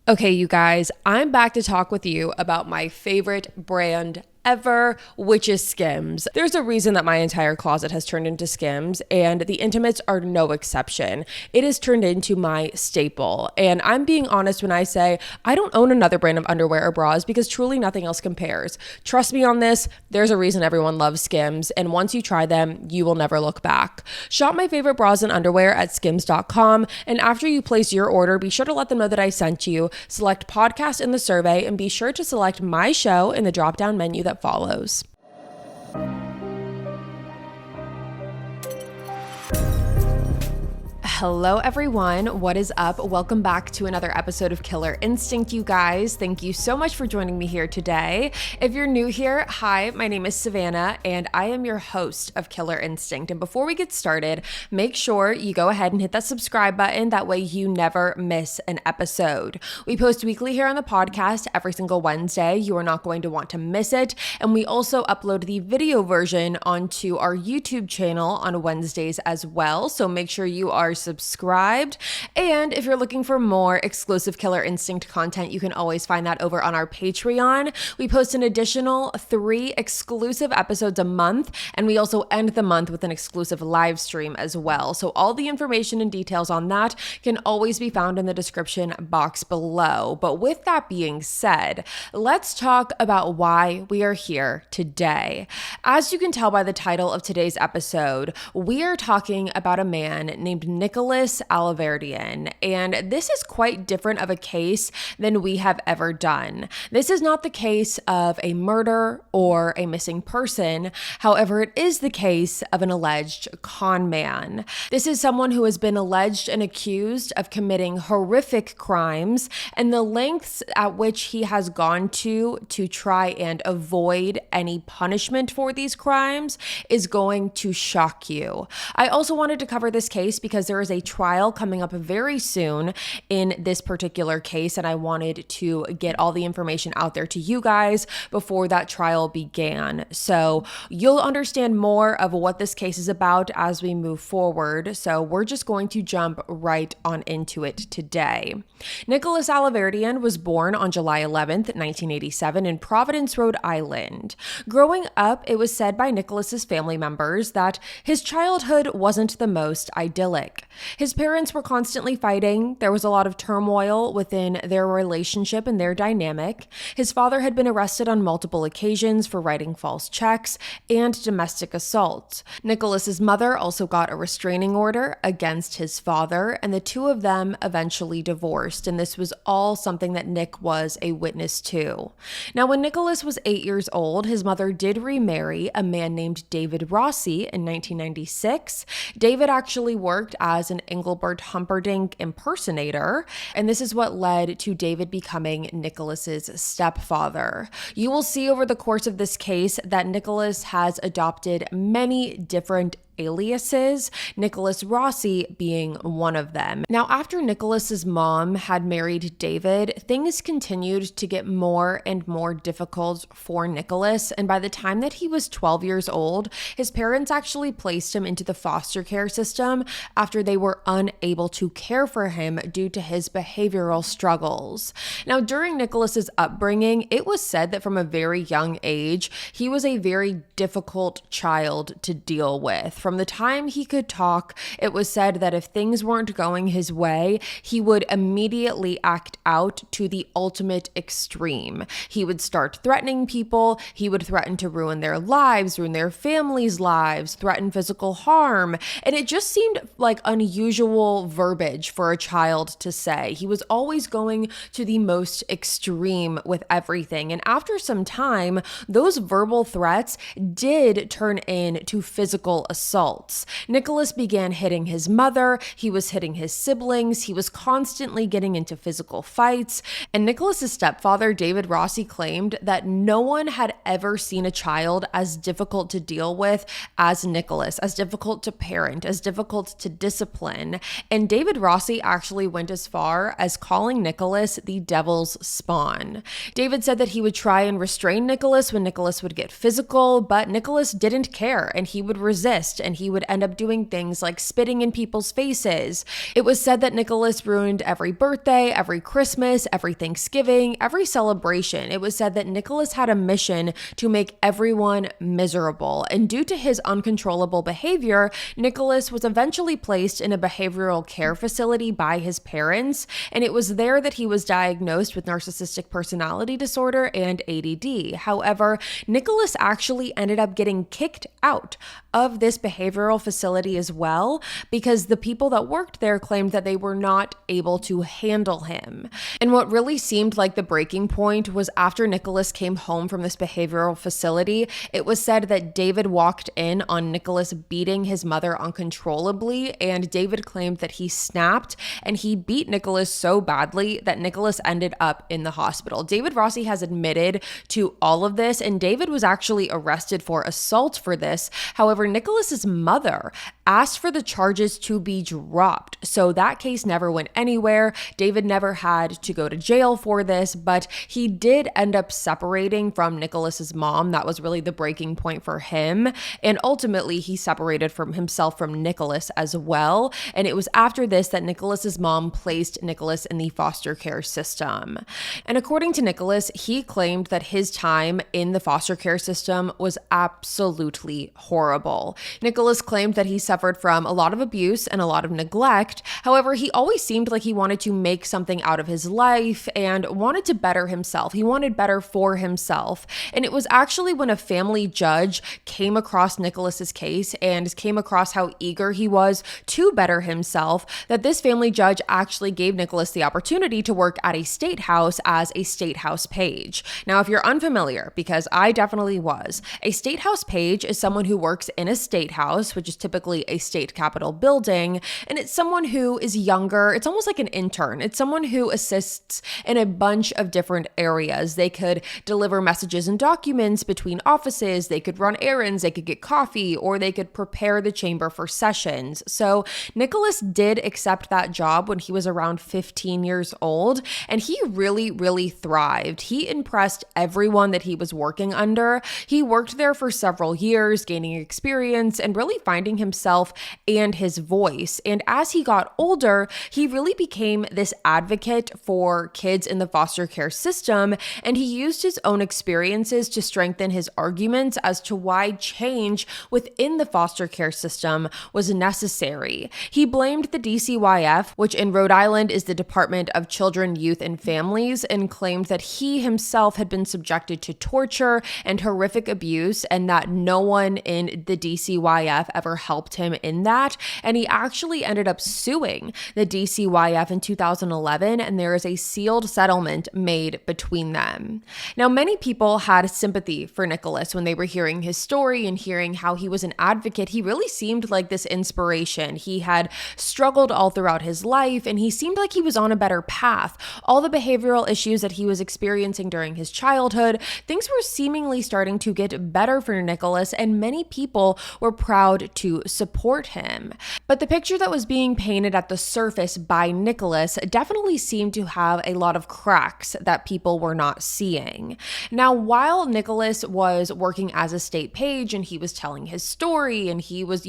Okay, you guys, I'm back to talk with you about my favorite brand ever, which is Skims. There's a reason that my entire closet has turned into Skims, and the intimates are no exception. It has turned into my staple, and I'm being honest when I say I don't own another brand of underwear or bras because truly nothing else compares. Trust me on this, there's a reason everyone loves Skims, and once you try them, you will never look back. Shop my favorite bras and underwear at skims.com, and after you place your order, be sure to let them know that I sent you. Select podcast in the survey, and be sure to select my show in the drop-down menu that follows. Hello everyone, what is up? Welcome back to another episode of Killer Instinct, you guys. Thank you so much for joining me here today. If you're new here, hi, my name is Savannah and I am your host of Killer Instinct. And before we get started, make sure you go ahead and hit that subscribe button. That way you never miss an episode. We post weekly here on the podcast every single Wednesday. You are not going to want to miss it. And we also upload the video version onto our YouTube channel on Wednesdays as well. So make sure you are subscribed. And if you're looking for more exclusive Killer Instinct content, you can always find that over on our Patreon. We post an additional 3 exclusive episodes a month, and we also end the month with an exclusive live stream as well. So all the information and details on that can always be found in the description box below. But with that being said, let's talk about why we are here today. As you can tell by the title of today's episode, we are talking about a man named Nicholas Alahverdian, and this is quite different of a case than we have ever done. This is not the case of a murder or a missing person. However, it is the case of an alleged con man. This is someone who has been alleged and accused of committing horrific crimes, and the lengths at which he has gone to try and avoid any punishment for these crimes is going to shock you. I also wanted to cover this case because there is a trial coming up very soon in this particular case, and I wanted to get all the information out there to you guys before that trial began. So you'll understand more of what this case is about as we move forward. So we're just going to jump right on into it today. Nicholas Alahverdian was born on July 11th, 1987 in Providence, Rhode Island. Growing up, it was said by Nicholas's family members that his childhood wasn't the most idyllic. His parents were constantly fighting. There was a lot of turmoil within their relationship and their dynamic. His father had been arrested on multiple occasions for writing false checks and domestic assault. Nicholas's mother also got a restraining order against his father, and the two of them eventually divorced, and this was all something that Nick was a witness to. Now, when Nicholas was 8 years old, his mother did remarry a man named David Rossi in 1996. David actually worked as an Engelbert Humperdinck impersonator, and this is what led to David becoming Nicholas's stepfather. You will see over the course of this case that Nicholas has adopted many different aliases, Nicholas Rossi being one of them. Now, after Nicholas's mom had married David, things continued to get more and more difficult for Nicholas, and by the time that he was 12 years old, his parents actually placed him into the foster care system after they were unable to care for him due to his behavioral struggles. Now, during Nicholas's upbringing, it was said that from a very young age, he was a very difficult child to deal with. From the time he could talk, it was said that if things weren't going his way, he would immediately act out to the ultimate extreme. He would start threatening people. He would threaten to ruin their lives, ruin their families' lives, threaten physical harm. And it just seemed like unusual verbiage for a child to say. He was always going to the most extreme with everything. And after some time, those verbal threats did turn into physical assault. Nicholas began hitting his mother, he was hitting his siblings, he was constantly getting into physical fights, and Nicholas's stepfather, David Rossi, claimed that no one had ever seen a child as difficult to deal with as Nicholas, as difficult to parent, as difficult to discipline. And David Rossi actually went as far as calling Nicholas the devil's spawn. David said that he would try and restrain Nicholas when Nicholas would get physical, but Nicholas didn't care and he would resist. and he would end up doing things like spitting in people's faces. It was said that Nicholas ruined every birthday, every Christmas, every Thanksgiving, every celebration. It was said that Nicholas had a mission to make everyone miserable. And due to his uncontrollable behavior, Nicholas was eventually placed in a behavioral care facility by his parents. And it was there that he was diagnosed with narcissistic personality disorder and ADD. However, Nicholas actually ended up getting kicked out of this behavioral facility as well, because the people that worked there claimed that they were not able to handle him. And what really seemed like the breaking point was after Nicholas came home from this behavioral facility, it was said that David walked in on Nicholas beating his mother uncontrollably, and David claimed that he snapped and he beat Nicholas so badly that Nicholas ended up in the hospital. David Rossi has admitted to all of this, and David was actually arrested for assault for this. However, Nicholas's mother asked for the charges to be dropped. So that case never went anywhere. David never had to go to jail for this, but he did end up separating from Nicholas's mom. That was really the breaking point for him. And ultimately, he separated from himself from Nicholas as well. And it was after this that Nicholas's mom placed Nicholas in the foster care system. And according to Nicholas, he claimed that his time in the foster care system was absolutely horrible. Nicholas claimed that he suffered from a lot of abuse and a lot of neglect. However, he always seemed like he wanted to make something out of his life and wanted to better himself. He wanted better for himself. And it was actually when a family judge came across Nicholas's case and came across how eager he was to better himself that this family judge actually gave Nicholas the opportunity to work at a state house as a state house page. Now, if you're unfamiliar, because I definitely was, a state house page is someone who works in a state house, which is typically a state capitol building, and it's someone who is younger. It's almost like an intern. It's someone who assists in a bunch of different areas. They could deliver messages and documents between offices, they could run errands, they could get coffee, or they could prepare the chamber for sessions. So Nicholas did accept that job when he was around 15 years old, and he really thrived. He impressed everyone that he was working under. He worked there for several years, gaining experience and really finding himself and his voice. And as he got older, he really became this advocate for kids in the foster care system, and he used his own experiences to strengthen his arguments as to why change within the foster care system was necessary. He blamed the DCYF, which in Rhode Island is the Department of Children, Youth, and Families, and claimed that he himself had been subjected to torture and horrific abuse, and that no one in the DCYF ever helped him in that. And he actually ended up suing the DCYF in 2011, and there is a sealed settlement made between them. Now, many people had sympathy for Nicholas when they were hearing his story and hearing how he was an advocate. He really seemed like this inspiration. He had struggled all throughout his life, and he seemed like he was on a better path. All the behavioral issues that he was experiencing during his childhood, things were seemingly starting to get better for Nicholas, and many people were proud to support him. But the picture that was being painted at the surface by Nicholas definitely seemed to have a lot of cracks that people were not seeing. Now, while Nicholas was working as a state page and he was telling his story and he was,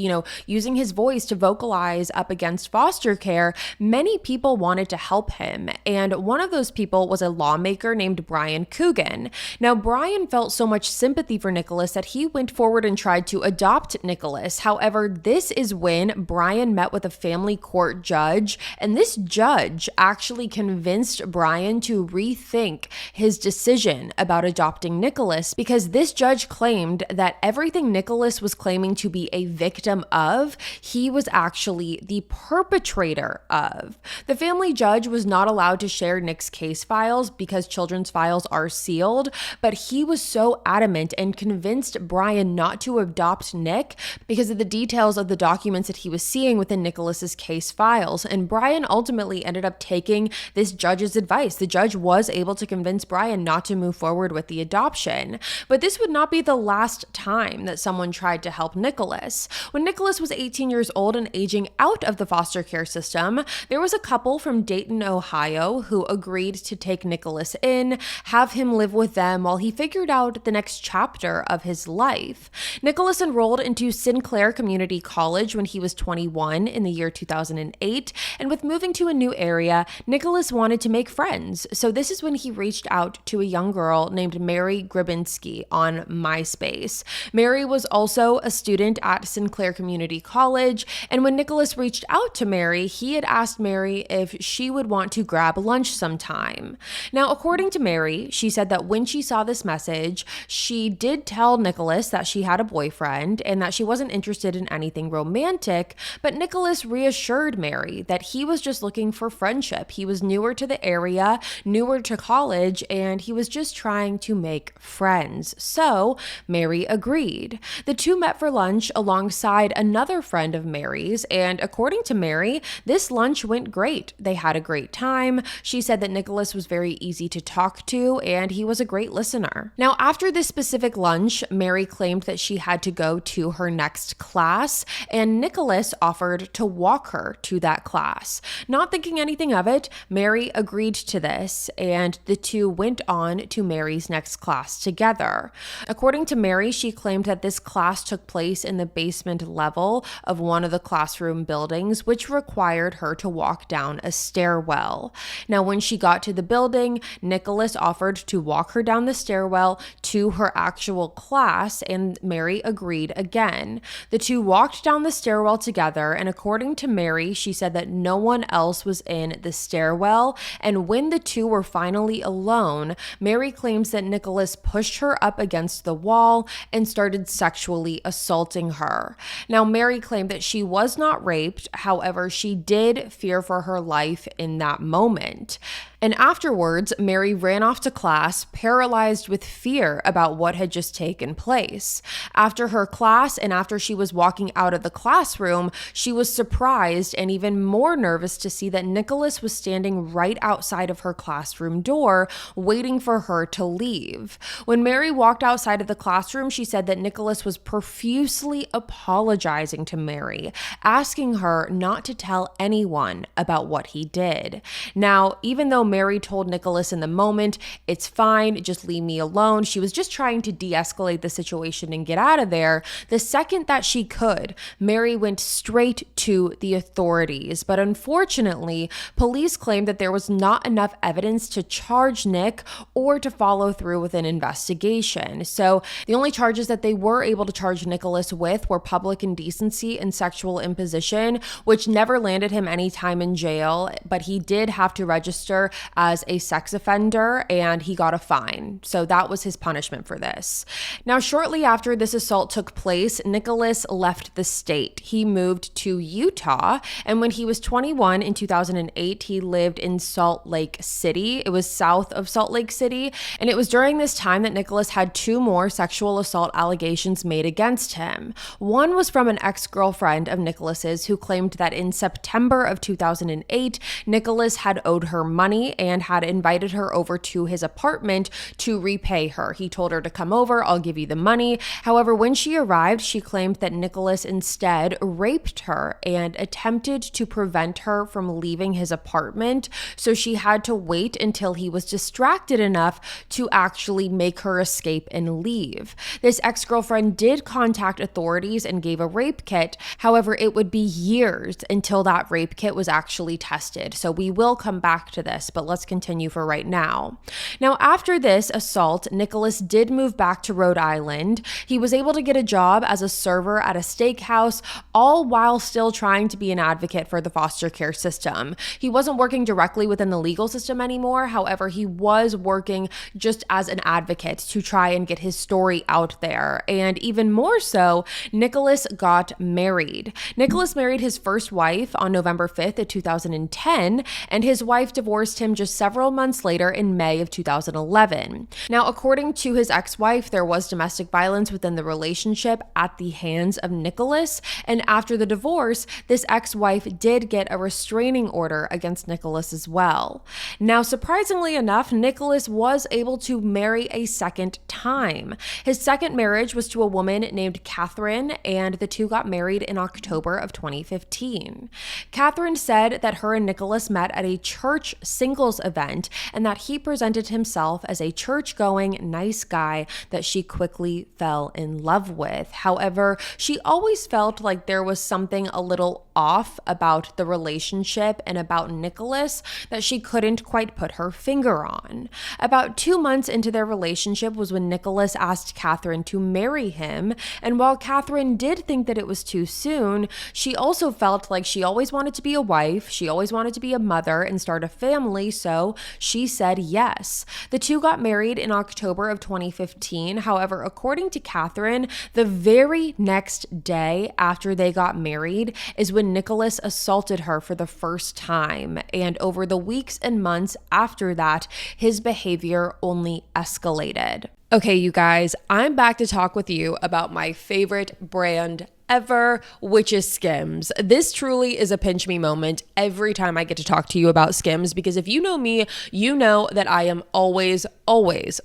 using his voice to vocalize up against foster care, many people wanted to help him. And one of those people was a lawmaker named Brian Coogan. Now, Brian felt so much sympathy for Nicholas that he went forward and tried to adopt Nicholas. However, this is when Brian met with a family court judge, and this judge actually convinced Brian to rethink his decision about adopting Nicholas, because this judge claimed that everything Nicholas was claiming to be a victim of, he was actually the perpetrator of. The family judge was not allowed to share Nick's case files because children's files are sealed, but he was so adamant and convinced Brian not to adopt Nick because of the details of the documents that he was seeing within Nicholas's case files. And Brian ultimately ended up taking this judge's advice. The judge was able to convince Brian not to move forward with the adoption. But this would not be the last time that someone tried to help Nicholas. When Nicholas was 18 years old and aging out of the foster care system, there was a couple from Dayton, Ohio, who agreed to take Nicholas in, have him live with them while he figured out the next chapter of his life. Nicholas enrolled into Sinclair Community College when he was 21 in the year 2008, and with moving to a new area, Nicholas wanted to make friends. So this is when he reached out to a young girl named Mary Gribinski on MySpace. Mary was also a student at Sinclair Community College, and when Nicholas reached out to Mary, he had asked Mary if she would want to grab lunch sometime. Now, according to Mary, she said that when she saw this message, she did tell Nicholas that she had a boyfriend and that she wasn't interested in anything romantic, but Nicholas reassured Mary that he was just looking for friendship. He was newer to the area, newer to college, and he was just trying to make friends. So Mary agreed. The two met for lunch alongside another friend of Mary's, and according to Mary, this lunch went great. They had a great time. She said that Nicholas was very easy to talk to, and he was a great listener. Now, after this specific lunch, Mary claimed that she had to go to her next class, and Nicholas offered to walk her to that class. Not thinking anything of it, Mary agreed to this, and the two went on to Mary's next class together. According to Mary, she claimed that this class took place in the basement level of one of the classroom buildings, which required her to walk down a stairwell. Now, when she got to the building, Nicholas offered to walk her down the stairwell to her actual class, and Mary agreed again. The two walked down the stairwell together, and according to Mary, she said that no one else was in the stairwell, and when the two were finally alone, Mary claims that Nicholas pushed her up against the wall and started sexually assaulting her. Now, Mary claimed that she was not raped, however, she did fear for her life in that moment. And afterwards, Mary ran off to class, paralyzed with fear about what had just taken place. After her class and after she was walking out of the classroom, she was surprised and even more nervous to see that Nicholas was standing right outside of her classroom door, waiting for her to leave. When Mary walked outside of the classroom, she said that Nicholas was profusely apologizing to Mary, asking her not to tell anyone about what he did. Now, even though Mary told Nicholas in the moment, "It's fine, just leave me alone," she was just trying to de-escalate the situation and get out of there. The second that she could, Mary went straight to the authorities. But unfortunately, police claimed that there was not enough evidence to charge Nick or to follow through with an investigation. So the only charges that they were able to charge Nicholas with were public indecency and sexual imposition, which never landed him any time in jail, but he did have to register as a sex offender and he got a fine. So that was his punishment for this. Now, shortly after this assault took place, Nicholas left the state. He moved to Utah, and when he was 21 in 2008, he lived in Salt Lake City. It was south of Salt Lake City, and it was during this time that Nicholas had two more sexual assault allegations made against him. One was from an ex-girlfriend of Nicholas's who claimed that in September of 2008, Nicholas had owed her money and had invited her over to his apartment to repay her. He told her to come over, I'll give you the money. However, when she arrived, she claimed that Nicholas instead raped her and attempted to prevent her from leaving his apartment. So she had to wait until he was distracted enough to actually make her escape and leave. This ex-girlfriend did contact authorities and gave a rape kit. However, it would be years until that rape kit was actually tested. So we will come back to this, but let's continue for right now. Now, after this assault, Nicholas did move back to Rhode Island. He was able to get a job as a server at a steakhouse, all while still trying to be an advocate for the foster care system. He wasn't working directly within the legal system anymore. However, he was working just as an advocate to try and get his story out there. And even more so, Nicholas got married. Nicholas married his first wife on November 5th of 2010, and his wife divorced him just several months later in May of 2011. Now, according to his ex-wife, there was domestic violence within the relationship at the hands of Nicholas, and after the divorce, this ex-wife did get a restraining order against Nicholas as well. Now, surprisingly enough, Nicholas was able to marry a second time. His second marriage was to a woman named Catherine, and the two got married in October of 2015. Catherine said that her and Nicholas met at a church singles event and that he presented himself as a church-going, nice guy that she quickly fell in love with. However, she always felt like there was something a little off about the relationship and about Nicholas that she couldn't quite put her finger on. About 2 months into their relationship was when Nicholas asked Catherine to marry him, and while Catherine did think that it was too soon, she also felt like she always wanted to be a wife, she always wanted to be a mother and start a family, so she said yes. The two got married in October of 2015. However, according to Catherine, the very next day after they got married is when Nicholas assaulted her for the first time, and over the weeks and months after that, his behavior only escalated. Okay, you guys, I'm back to talk with you about my favorite brand ever, which is Skims. This truly is a pinch me moment every time I get to talk to you about Skims, because if you know me, you know that I am always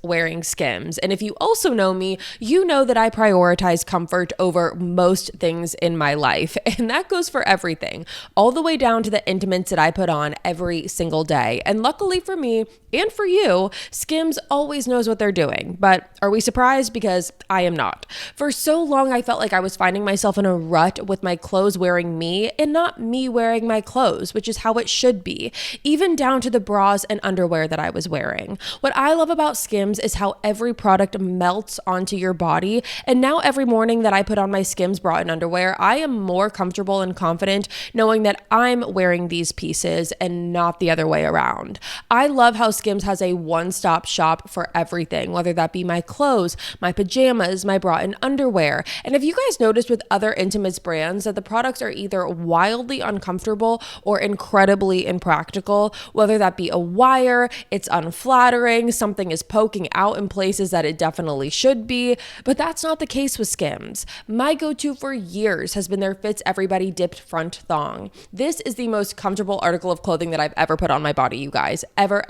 wearing Skims. And if you also know me, you know that I prioritize comfort over most things in my life. And that goes for everything, all the way down to the intimates that I put on every single day. And luckily for me and for you, Skims always knows what they're doing. But are we surprised? Because I am not. For so long, I felt like I was finding myself in a rut with my clothes wearing me and not me wearing my clothes, which is how it should be, even down to the bras and underwear that I was wearing. What I love about Skims is how every product melts onto your body, and now every morning that I put on my Skims bra and underwear, I am more comfortable and confident knowing that I'm wearing these pieces and not the other way around. I love how Skims has a one-stop shop for everything, whether that be my clothes, my pajamas, my bra and underwear. And if you guys noticed with other intimates brands that the products are either wildly uncomfortable or incredibly impractical, whether that be a wire, it's unflattering, something is poking out in places that it definitely should be, but that's not the case with Skims. My go-to for years has been their Fits Everybody dipped front thong. This is the most comfortable article of clothing that I've ever put on my body, you guys, ever,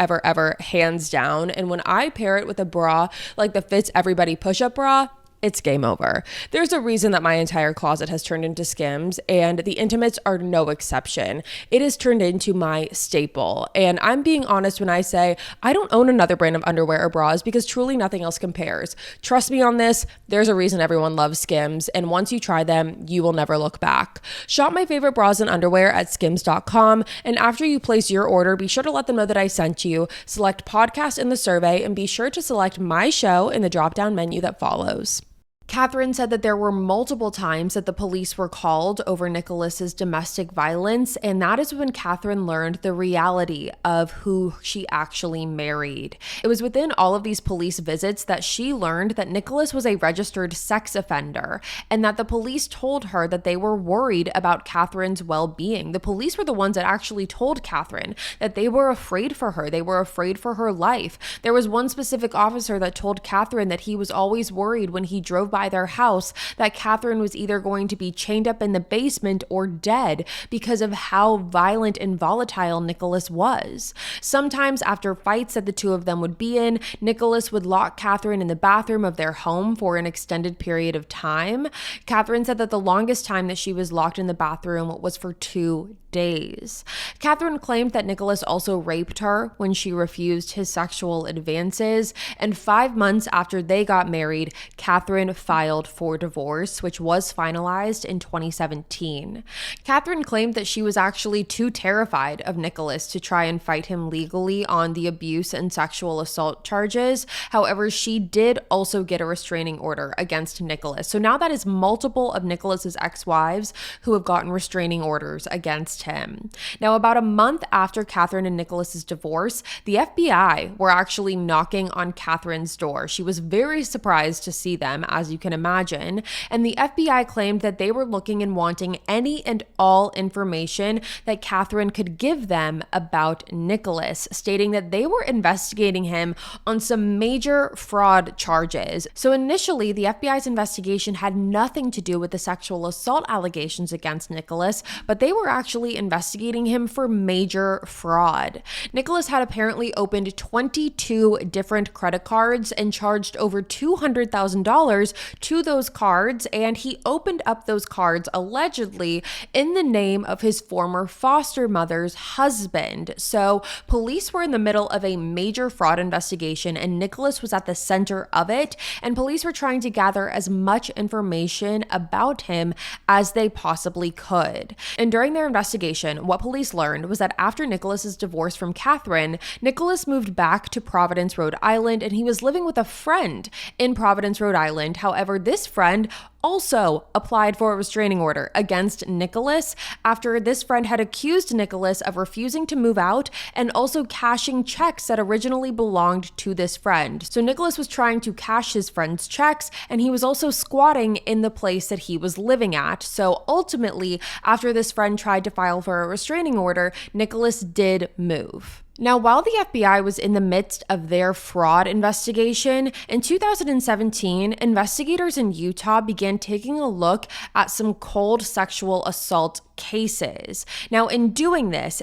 hands down. And when I pair it with a bra like the Fits Everybody push-up bra, it's game over. There's a reason that my entire closet has turned into Skims, and the intimates are no exception. It has turned into my staple. And I'm being honest when I say I don't own another brand of underwear or bras because truly nothing else compares. Trust me on this, there's a reason everyone loves Skims, and once you try them, you will never look back. Shop my favorite bras and underwear at skims.com, and after you place your order, be sure to let them know that I sent you, select podcast in the survey, and be sure to select my show in the drop-down menu that follows. Catherine said that there were multiple times that the police were called over Nicholas's domestic violence, and that is when Catherine learned the reality of who she actually married. It was within all of these police visits that she learned that Nicholas was a registered sex offender, and that the police told her that they were worried about Catherine's well-being. The police were the ones that actually told Catherine that they were afraid for her. They were afraid for her life. There was one specific officer that told Catherine that he was always worried when he drove by their house that Catherine was either going to be chained up in the basement or dead because of how violent and volatile Nicholas was. Sometimes after fights that the two of them would be in, Nicholas would lock Catherine in the bathroom of their home for an extended period of time. Catherine said that the longest time that she was locked in the bathroom was for 2 days. Catherine claimed that Nicholas also raped her when she refused his sexual advances, and 5 months after they got married, Catherine filed for divorce, which was finalized in 2017. Catherine claimed that she was actually too terrified of Nicholas to try and fight him legally on the abuse and sexual assault charges. However, she did also get a restraining order against Nicholas. So now that is multiple of Nicholas's ex-wives who have gotten restraining orders against him. Now, about a month after Catherine and Nicholas's divorce, the FBI were actually knocking on Catherine's door. She was very surprised to see them, as you can imagine. And the FBI claimed that they were looking and wanting any and all information that Catherine could give them about Nicholas, stating that they were investigating him on some major fraud charges. So initially, the FBI's investigation had nothing to do with the sexual assault allegations against Nicholas, but they were actually investigating him for major fraud. Nicholas had apparently opened 22 different credit cards and charged over $200,000 to those cards, and he opened up those cards allegedly in the name of his former foster mother's husband. So police were in the middle of a major fraud investigation, and Nicholas was at the center of it, and police were trying to gather as much information about him as they possibly could. And during their investigation, what police learned was that after Nicholas's divorce from Catherine, Nicholas moved back to Providence, Rhode Island, and he was living with a friend in Providence, Rhode Island. However, this friend also applied for a restraining order against Nicholas after this friend had accused Nicholas of refusing to move out and also cashing checks that originally belonged to this friend. So Nicholas was trying to cash his friend's checks, and he was also squatting in the place that he was living at. So ultimately, after this friend tried to file for a restraining order, Nicholas did move. Now, while the FBI was in the midst of their fraud investigation, in 2017, investigators in Utah began taking a look at some cold sexual assault cases. Now, in doing this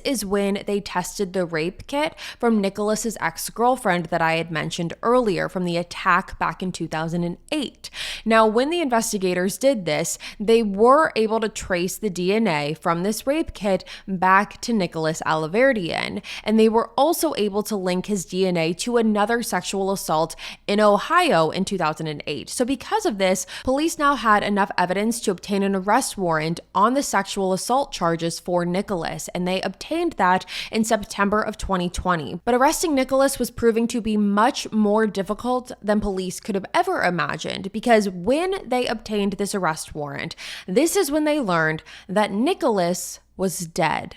is when they tested the rape kit from Nicholas's ex-girlfriend that I had mentioned earlier from the attack back in 2008. Now, when the investigators did this, they were able to trace the DNA from this rape kit back to Nicholas Alahverdian, and they were also able to link his DNA to another sexual assault in Ohio in 2008. So because of this, police now had enough evidence to obtain an arrest warrant on the sexual assault charges for Nicholas, and they obtained that in September of 2020. But arresting Nicholas was proving to be much more difficult than police could have ever imagined, because when they obtained this arrest warrant, this is when they learned that Nicholas was dead.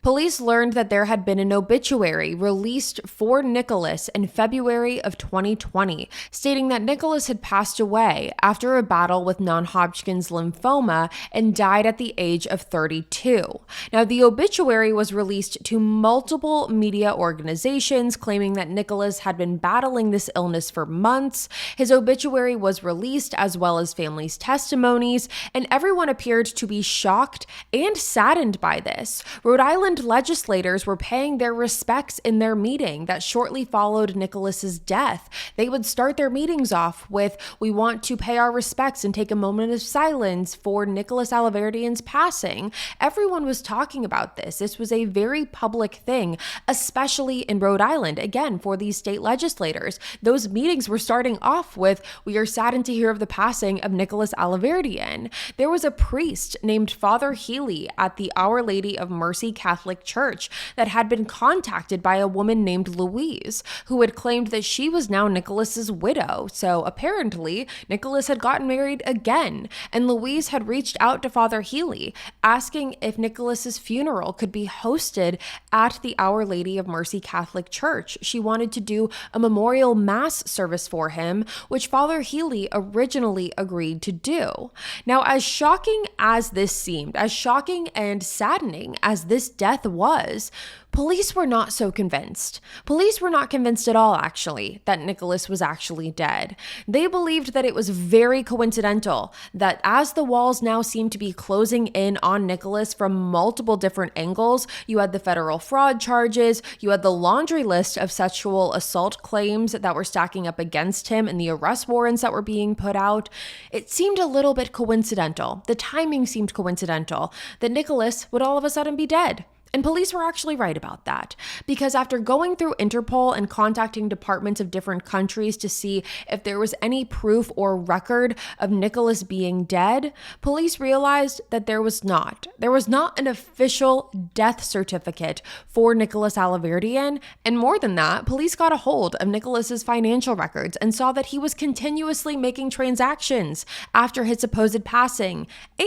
Police learned that there had been an obituary released for Nicholas in February of 2020, stating that Nicholas had passed away after a battle with non-Hodgkin's lymphoma and died at the age of 32. Now, the obituary was released to multiple media organizations claiming that Nicholas had been battling this illness for months. His obituary was released as well as families' testimonies, and everyone appeared to be shocked and saddened by this. Rhode Island legislators were paying their respects in their meeting that shortly followed Nicholas's death. They would start their meetings off with, "We want to pay our respects and take a moment of silence for Nicholas Alahverdian's passing." Everyone was talking about this. This was a very public thing, especially in Rhode Island. Again, for these state legislators, those meetings were starting off with, "We are saddened to hear of the passing of Nicholas Alahverdian." There was a priest named Father Healy at the Our Lady of Mercy Catholic Church that had been contacted by a woman named Louise, who had claimed that she was now Nicholas's widow. So apparently, Nicholas had gotten married again, and Louise had reached out to Father Healy, asking if Nicholas's funeral could be hosted at the Our Lady of Mercy Catholic Church. She wanted to do a memorial mass service for him, which Father Healy originally agreed to do. Now, as shocking as this seemed, as shocking and saddening as this death was, police were not so convinced. Police were not convinced at all, actually, that Nicholas was actually dead. They believed that it was very coincidental that as the walls now seemed to be closing in on Nicholas from multiple different angles, you had the federal fraud charges, you had the laundry list of sexual assault claims that were stacking up against him and the arrest warrants that were being put out. It seemed a little bit coincidental. The timing seemed coincidental that Nicholas would all of a sudden be dead. And police were actually right about that, because after going through Interpol and contacting departments of different countries to see if there was any proof or record of Nicholas being dead, police realized that there was not. There was not an official death certificate for Nicholas Alahverdian, and more than that, police got a hold of Nicholas's financial records and saw that he was continuously making transactions after his supposed passing,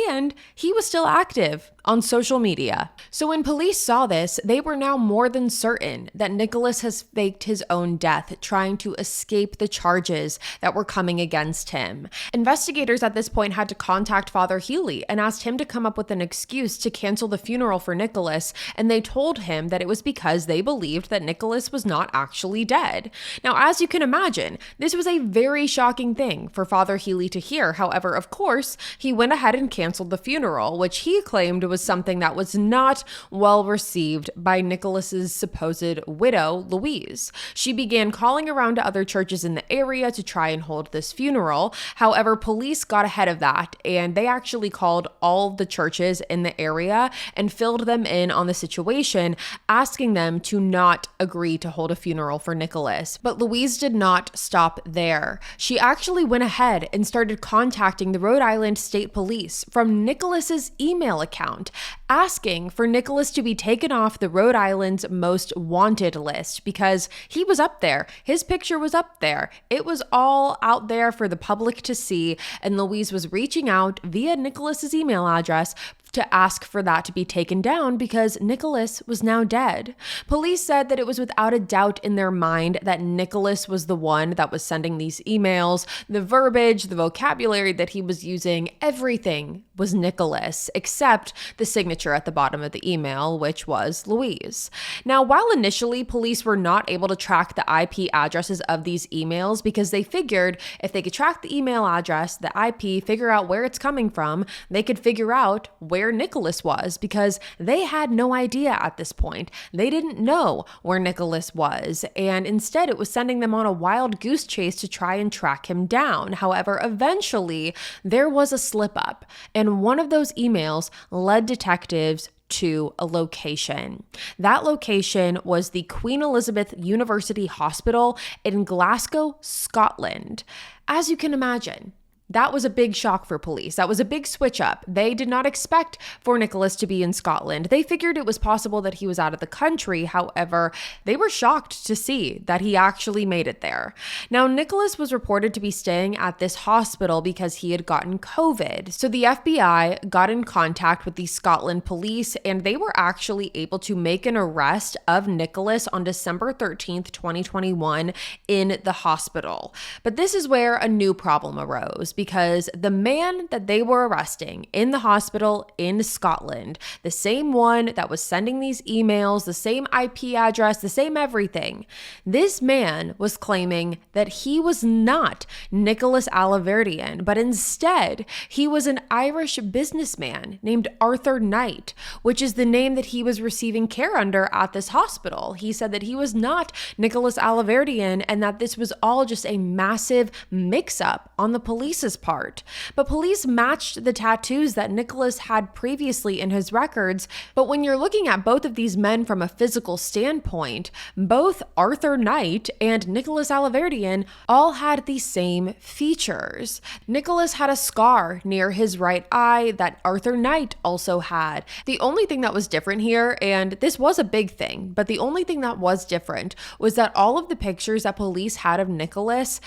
and he was still active on social media. So when police police saw this, they were now more than certain that Nicholas has faked his own death, trying to escape the charges that were coming against him. Investigators at this point had to contact Father Healy and asked him to come up with an excuse to cancel the funeral for Nicholas, and they told him that it was because they believed that Nicholas was not actually dead. Now, as you can imagine, this was a very shocking thing for Father Healy to hear. However, of course, he went ahead and canceled the funeral, which he claimed was something that was not well received by Nicholas's supposed widow, Louise. She began calling around to other churches in the area to try and hold this funeral. However, police got ahead of that, and they actually called all the churches in the area and filled them in on the situation, asking them to not agree to hold a funeral for Nicholas. But Louise did not stop there. She actually went ahead and started contacting the Rhode Island State Police from Nicholas's email account, asking for Nicholas to be taken off the Rhode Island's most wanted list because he was up there. His picture was up there. It was all out there for the public to see, and Louise was reaching out via Nicholas's email address to ask for that to be taken down because Nicholas was now dead. Police said that it was without a doubt in their mind that Nicholas was the one that was sending these emails. The verbiage, the vocabulary that he was using, everything was Nicholas, except the signature at the bottom of the email, which was Louise. Now, while initially police were not able to track the IP addresses of these emails because they figured if they could track the email address, the IP, figure out where it's coming from, they could figure out where Nicholas was because they had no idea at this point. They didn't know where Nicholas was, and instead it was sending them on a wild goose chase to try and track him down. However, eventually there was a slip up, and one of those emails led detectives to a location. That location was the Queen Elizabeth University Hospital in Glasgow, Scotland. As you can imagine, that was a big shock for police. That was a big switch up. They did not expect for Nicholas to be in Scotland. They figured it was possible that he was out of the country. However, they were shocked to see that he actually made it there. Now, Nicholas was reported to be staying at this hospital because he had gotten COVID. So the FBI got in contact with the Scotland police, and they were actually able to make an arrest of Nicholas on December 13th, 2021 in the hospital. But this is where a new problem arose, because the man that they were arresting in the hospital in Scotland, the same one that was sending these emails, the same IP address, the same everything, this man was claiming that he was not Nicholas Alahverdian, but instead he was an Irish businessman named Arthur Knight, which is the name that he was receiving care under at this hospital. He said that he was not Nicholas Alahverdian and that this was all just a massive mix-up on the police's part. But police matched the tattoos that Nicholas had previously in his records. But when you're looking at both of these men from a physical standpoint, both Arthur Knight and Nicholas Alahverdian all had the same features. Nicholas had a scar near his right eye that Arthur Knight also had. The only thing that was different here, and this was a big thing, but the only thing that was different was that all of the pictures that police had of Nicholas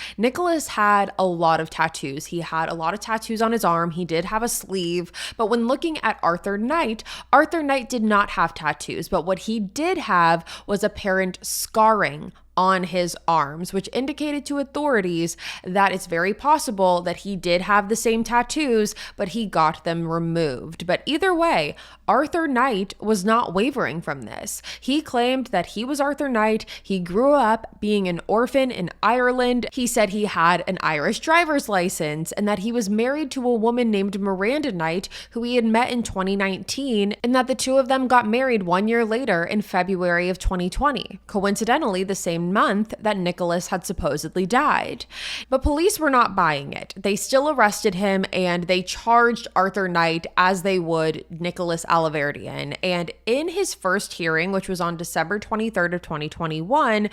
had a lot of tattoos. He had a lot of tattoos on his arm. He did have a sleeve. But when looking at Arthur Knight did not have tattoos. But what he did have was apparent scarring on his arms, which indicated to authorities that it's very possible that he did have the same tattoos, but he got them removed. But either way, Arthur Knight was not wavering from this. He claimed that he was Arthur Knight. He grew up being an orphan in Ireland. He said he had an Irish driver's license and that he was married to a woman named Miranda Knight, who he had met in 2019, and that the two of them got married 1 year later in February of 2020, coincidentally the same month that Nicholas had supposedly died. But police were not buying it. They still arrested him and they charged Arthur Knight as they would Nicholas Alahverdian. And in his first hearing, which was on December 23rd of 2021,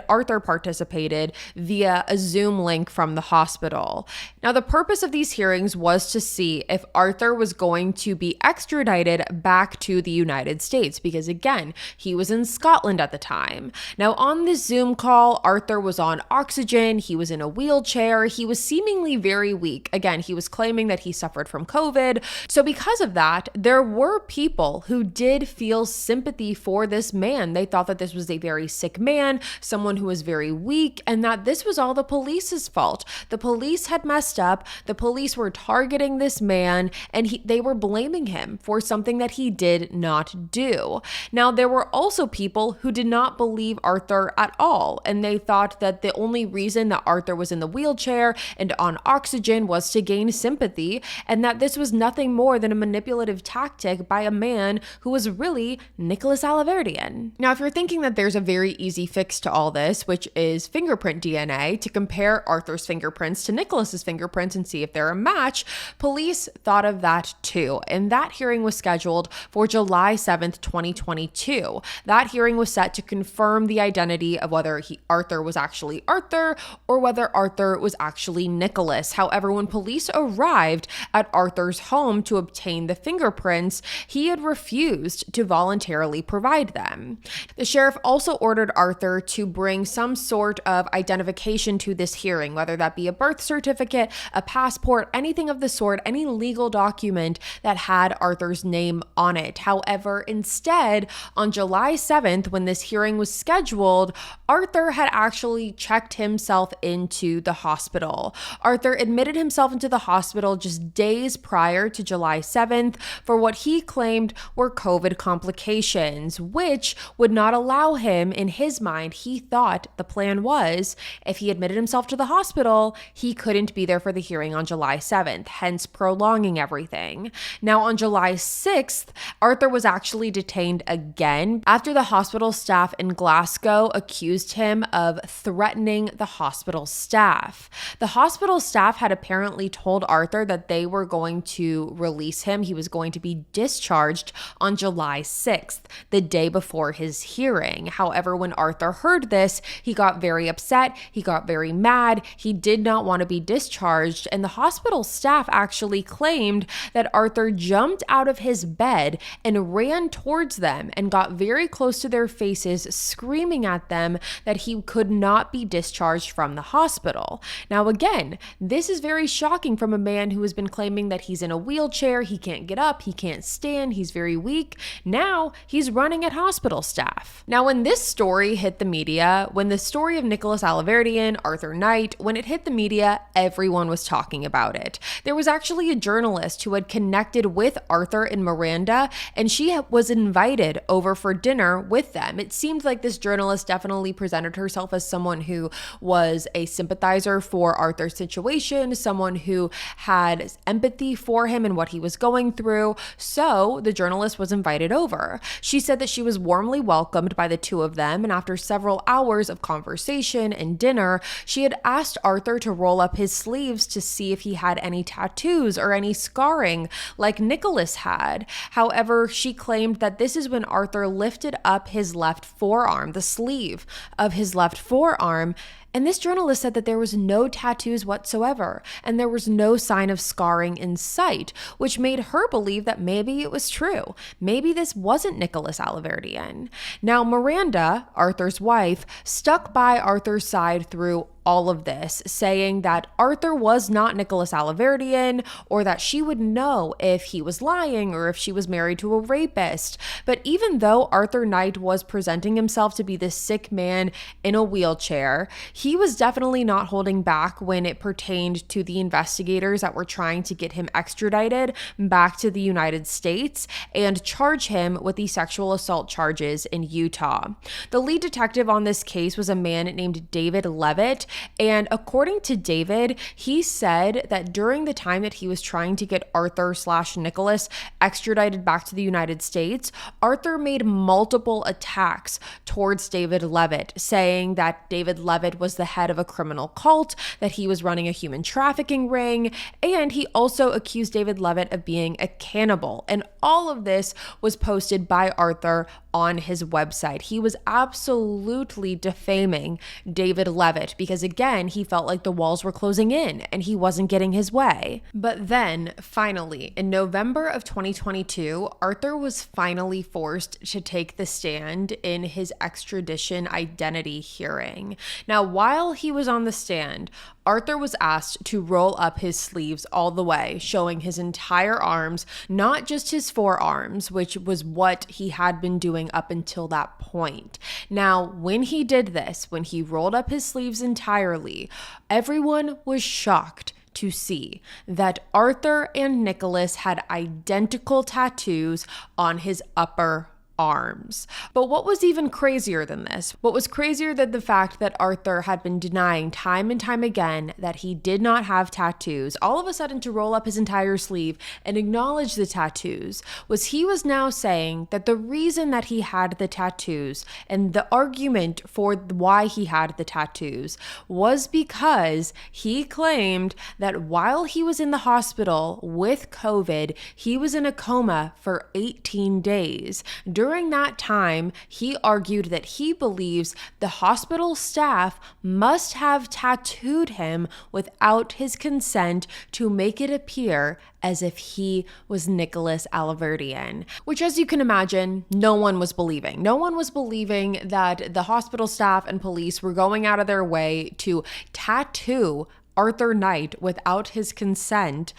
Arthur participated via a Zoom link from the hospital. Now, the purpose of these hearings was to see if Arthur was going to be extradited back to the United States, because again, he was in Scotland at the time. Now, on this Zoom call, Arthur was on oxygen, he was in a wheelchair, he was seemingly very weak. Again, he was claiming that he suffered from COVID. So because of that, there were people who did feel sympathy for this man. They thought that this was a very sick man, someone who was very weak, and that this was all the police's fault. The police had messed up, the police were targeting this man, and they were blaming him for something that he did not do. Now, there were also people who did not believe Arthur at all, and they thought that the only reason that Arthur was in the wheelchair and on oxygen was to gain sympathy, and that this was nothing more than a manipulative tactic by a man who was really Nicholas Alahverdian. Now, if you're thinking that there's a very easy fix to all this, which is fingerprint DNA, to compare Arthur's fingerprints to Nicholas's fingerprints and see if they're a match, police thought of that too, and that hearing was scheduled for July 7th, 2022. That hearing was set to confirm the identity of whether Arthur was actually Arthur or whether Arthur was actually Nicholas. However, when police arrived at Arthur's home to obtain the fingerprints, he had refused to voluntarily provide them. The sheriff also ordered Arthur to bring some sort of identification to this hearing, whether that be a birth certificate, a passport, anything of the sort, any legal document that had Arthur's name on it. However, instead, on July 7th, when this hearing was scheduled, Arthur had actually checked himself into the hospital. Arthur admitted himself into the hospital just days prior to July 7th for what he claimed were COVID complications, which would not allow him, in his mind, he thought the plan was, if he admitted himself to the hospital, he couldn't be there for the hearing on July 7th, hence prolonging everything. Now, on July 6th, Arthur was actually detained again after the hospital staff in Glasgow accused him of threatening the hospital staff. The hospital staff had apparently told Arthur that they were going to release him. He was going to be discharged on July 6th, the day before his hearing. However, when Arthur heard this, he got very upset. He got very mad. He did not want to be discharged, and the hospital staff actually claimed that Arthur jumped out of his bed and ran towards them and got very close to their faces, screaming at them that he could not be discharged from the hospital. Now, again, this is very shocking from a man who has been claiming that he's in a wheelchair, he can't get up, he can't stand, he's very weak. Now he's running at hospital staff. Now, when this story hit the media, when the story of Nicholas Alahverdian, Arthur Knight, when it hit the media, everyone was talking about it. There was actually a journalist who had connected with Arthur and Miranda, and she was invited over for dinner with them. It seemed like this journalist definitely presented herself as someone who was a sympathizer for Arthur's situation, someone who had empathy for him and what he was going through. So the journalist was invited over. She said that she was warmly welcomed by the two of them, and after several hours of conversation and dinner, she had asked Arthur to roll up his sleeves to see if he had any tattoos or any scarring like Nicholas had. However, she claimed that this is when Arthur lifted up his left forearm, the sleeve of his left forearm, and this journalist said that there was no tattoos whatsoever, and there was no sign of scarring in sight, which made her believe that maybe it was true. Maybe this wasn't Nicholas Alahverdian. Now, Miranda, Arthur's wife, stuck by Arthur's side through all of this, saying that Arthur was not Nicholas Alahverdian, or that she would know if he was lying or if she was married to a rapist. But even though Arthur Knight was presenting himself to be this sick man in a wheelchair, he was definitely not holding back when it pertained to the investigators that were trying to get him extradited back to the United States and charge him with the sexual assault charges in Utah. The lead detective on this case was a man named David Levitt, and according to David, he said that during the time that he was trying to get Arthur/Nicholas extradited back to the United States, Arthur made multiple attacks towards David Levitt, saying that David Levitt was the head of a criminal cult, that he was running a human trafficking ring, and he also accused David Levitt of being a cannibal. And all of this was posted by Arthur on his website. He was absolutely defaming David Levitt because, again, he felt like the walls were closing in and he wasn't getting his way. But then, finally, in November of 2022, Arthur was finally forced to take the stand in his extradition identity hearing. Now, while he was on the stand, Arthur was asked to roll up his sleeves all the way, showing his entire arms, not just his forearms, which was what he had been doing up until that point. Now, when he did this, when he rolled up his sleeves entirely, everyone was shocked to see that Arthur and Nicholas had identical tattoos on his upper arms. But what was even crazier than this? What was crazier than the fact that Arthur had been denying time and time again that he did not have tattoos, all of a sudden to roll up his entire sleeve and acknowledge the tattoos, was he was now saying that the reason that he had the tattoos and the argument for why he had the tattoos was because he claimed that while he was in the hospital with COVID, he was in a coma for 18 days. During that time, he argued that he believes the hospital staff must have tattooed him without his consent to make it appear as if he was Nicholas Alahverdian, which, as you can imagine, no one was believing. No one was believing that the hospital staff and police were going out of their way to tattoo Arthur Knight without his consent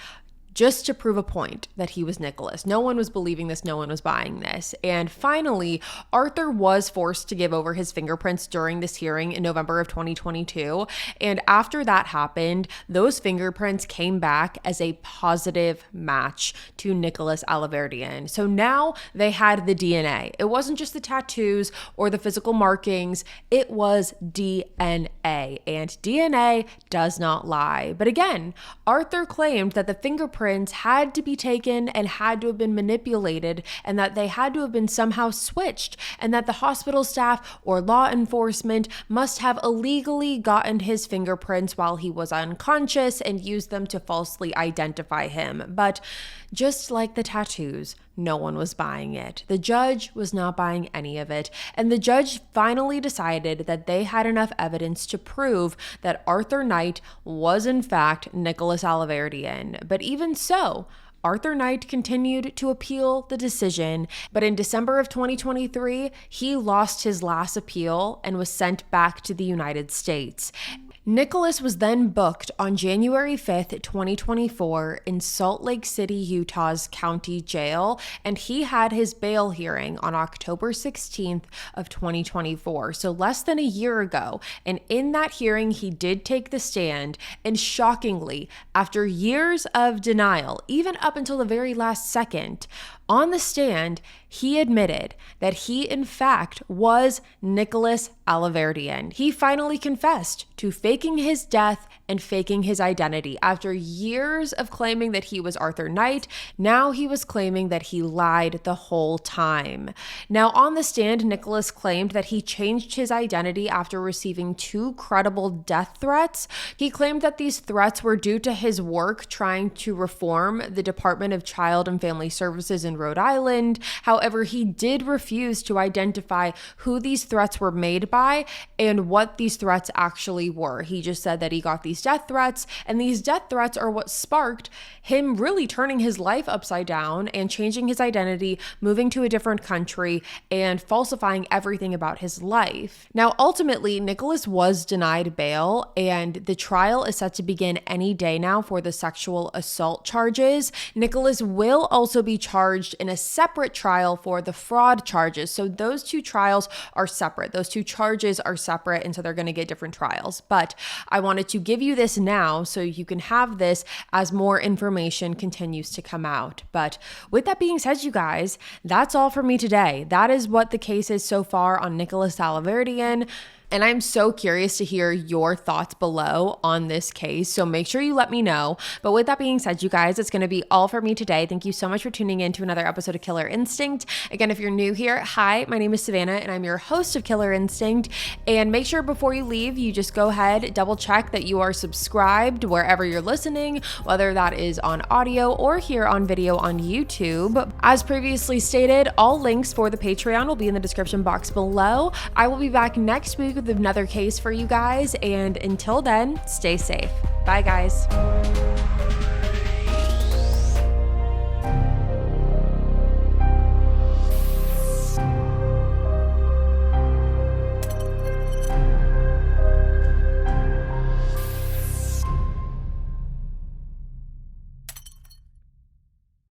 just to prove a point that he was Nicholas. No one was believing this. No one was buying this. And finally, Arthur was forced to give over his fingerprints during this hearing in November of 2022. And after that happened, those fingerprints came back as a positive match to Nicholas Alahverdian. So now they had the DNA. It wasn't just the tattoos or the physical markings. It was DNA. And DNA does not lie. But again, Arthur claimed that the fingerprints had to be taken and had to have been manipulated, and that they had to have been somehow switched, and that the hospital staff or law enforcement must have illegally gotten his fingerprints while he was unconscious and used them to falsely identify him. But just like the tattoos, no one was buying it. The judge was not buying any of it. And the judge finally decided that they had enough evidence to prove that Arthur Knight was in fact Nicholas Alahverdian. But even so, Arthur Knight continued to appeal the decision, but in December of 2023, he lost his last appeal and was sent back to the United States. Nicholas was then booked on January 5th, 2024 in Salt Lake City, Utah's county jail, and he had his bail hearing on October 16th of 2024, so less than a year ago. And in that hearing, he did take the stand, and shockingly, after years of denial, even up until the very last second, on the stand, he admitted that he, in fact, was Nicholas Alahverdian. He finally confessed to faking his death and faking his identity. After years of claiming that he was Arthur Knight, now he was claiming that he lied the whole time. Now, on the stand, Nicholas claimed that he changed his identity after receiving 2 credible death threats. He claimed that these threats were due to his work trying to reform the Department of Child and Family Services in Rhode Island. However, he did refuse to identify who these threats were made by and what these threats actually were. He just said that he got these death threats, and these death threats are what sparked him really turning his life upside down and changing his identity, moving to a different country, and falsifying everything about his life. Now, ultimately, Nicholas was denied bail, and the trial is set to begin any day now for the sexual assault charges. Nicholas will also be charged in a separate trial for the fraud charges. So those 2 trials are separate. Those 2 charges are separate, and so they're going to get different trials. But I wanted to give you this now so you can have this as more information continues to come out. But with that being said, you guys, that's all for me today. That is what the case is so far on Nicholas Alahverdian. And I'm so curious to hear your thoughts below on this case. So make sure you let me know. But with that being said, you guys, it's going to be all for me today. Thank you so much for tuning in to another episode of Killer Instinct. Again, if you're new here, hi, my name is Savannah and I'm your host of Killer Instinct. And make sure before you leave, you just go ahead, double check that you are subscribed wherever you're listening, whether that is on audio or here on video on YouTube. As previously stated, all links for the Patreon will be in the description box below. I will be back next week with another case for you guys, and until then, stay safe. Bye guys.